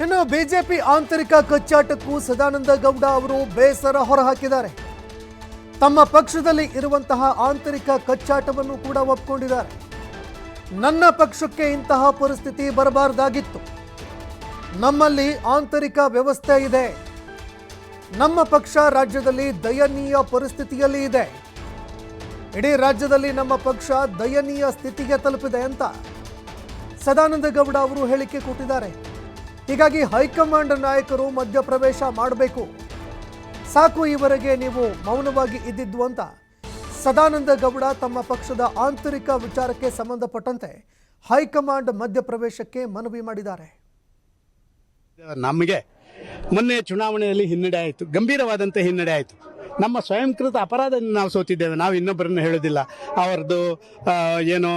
ಇನ್ನು ಬಿಜೆಪಿ ಆಂತರಿಕ ಕಚ್ಚಾಟಕ್ಕೂ ಸದಾನಂದ ಗೌಡ ಅವರು ಬೇಸರ ಹೊರಹಾಕಿದ್ದಾರೆ. ತಮ್ಮ ಪಕ್ಷದಲ್ಲಿ ಇರುವಂತಹ ಆಂತರಿಕ ಕಚ್ಚಾಟವನ್ನು ಕೂಡ ಒಪ್ಪಿಕೊಂಡಿದ್ದಾರೆ. ನನ್ನ ಪಕ್ಷಕ್ಕೆ ಇಂತಹ ಪರಿಸ್ಥಿತಿ ಬರಬಾರದಾಗಿತ್ತು. ನಮ್ಮಲ್ಲಿ ಆಂತರಿಕ ವ್ಯವಸ್ಥೆ ಇದೆ. ನಮ್ಮ ಪಕ್ಷ ರಾಜ್ಯದಲ್ಲಿ ದಯನೀಯ ಪರಿಸ್ಥಿತಿಯಲ್ಲಿ ಇದೆ. ಇಡೀ ರಾಜ್ಯದಲ್ಲಿ ನಮ್ಮ ಪಕ್ಷ ದಯನೀಯ ಸ್ಥಿತಿಗೆ ತಲುಪಿದೆ ಅಂತ ಸದಾನಂದ ಗೌಡ ಅವರು ಹೇಳಿಕೆ ಕೊಟ್ಟಿದ್ದಾರೆ. ಹೀಗಾಗಿ ಹೈಕಮಾಂಡ್ ನಾಯಕರು ಮಧ್ಯಪ್ರವೇಶ ಮಾಡಬೇಕು. ಸಾಕು ಈವರೆಗೆ ನೀವು ಮೌನವಾಗಿ ಇದ್ದಿದ್ದು ಅಂತ ಸದಾನಂದ ಗೌಡ ತಮ್ಮ ಪಕ್ಷದ ಆಂತರಿಕ ವಿಚಾರಕ್ಕೆ ಸಂಬಂಧಪಟ್ಟಂತೆ ಹೈಕಮಾಂಡ್ ಮಧ್ಯಪ್ರವೇಶಕ್ಕೆ ಮನವಿ ಮಾಡಿದ್ದಾರೆ. ನಮಗೆ ಮೊನ್ನೆ ಚುನಾವಣೆಯಲ್ಲಿ ಹಿನ್ನಡೆ ಆಯಿತು, ಗಂಭೀರವಾದಂಥ ಹಿನ್ನಡೆ ಆಯಿತು. ನಮ್ಮ ಸ್ವಯಂಕೃತ ಅಪರಾಧದಿಂದ ನಾವು ಸೋತಿದ್ದೇವೆ. ನಾವು ಇನ್ನೊಬ್ಬರನ್ನು ಹೇಳೋದಿಲ್ಲ. ಅವರದ್ದು ಏನೋ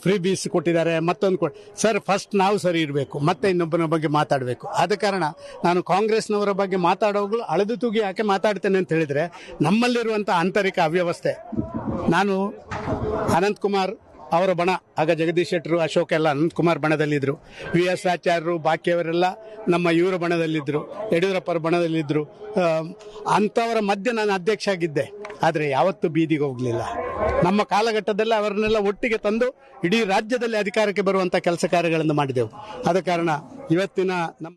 ಫ್ರೀ ಬೀಸ್ ಕೊಟ್ಟಿದ್ದಾರೆ, ಮತ್ತೊಂದು ಸರ್, ಫಸ್ಟ್ ನಾವು ಸರಿ ಇರಬೇಕು, ಮತ್ತೆ ಇನ್ನೊಬ್ಬರ ಬಗ್ಗೆ ಮಾತಾಡಬೇಕು. ಆದ ಕಾರಣ ನಾನು ಕಾಂಗ್ರೆಸ್ನವರ ಬಗ್ಗೆ ಮಾತಾಡೋಗಳು ಅಳೆದು ತೂಗಿ ಯಾಕೆ ಮಾತಾಡ್ತೇನೆ ಅಂತ ಹೇಳಿದರೆ, ನಮ್ಮಲ್ಲಿರುವಂಥ ಆಂತರಿಕ ಅವ್ಯವಸ್ಥೆ. ನಾನು ಅನಂತಕುಮಾರ್ ಅವರ ಬಣ, ಆಗ ಜಗದೀಶ್ ಶೆಟ್ಟರು, ಅಶೋಕ್ ಎಲ್ಲ ಅನಂತಕುಮಾರ್ ಬಣದಲ್ಲಿದ್ದರು. ವಿ ಎಸ್ ಆಚಾರ್ಯರು, ಬಾಕಿಯವರೆಲ್ಲ ನಮ್ಮ ಇವರ ಬಣದಲ್ಲಿದ್ದರು, ಯಡಿಯೂರಪ್ಪರ ಬಣದಲ್ಲಿದ್ದರು. ಅಂಥವರ ಮಧ್ಯೆ ನಾನು ಅಧ್ಯಕ್ಷ ಆಗಿದ್ದೆ. ಆದರೆ ಯಾವತ್ತೂ ಬೀದಿಗೆ ಹೋಗಲಿಲ್ಲ. ನಮ್ಮ ಕಾಲಘಟ್ಟದಲ್ಲಿ ಅವರನ್ನೆಲ್ಲ ಒಟ್ಟಿಗೆ ತಂದು ಇಡೀ ರಾಜ್ಯದಲ್ಲಿ ಅಧಿಕಾರಕ್ಕೆ ಬರುವಂಥ ಕೆಲಸ ಕಾರ್ಯಗಳನ್ನು ಮಾಡಿದೆವು. ಆದ ಕಾರಣ ಇವತ್ತಿನ ನಮ್ಮ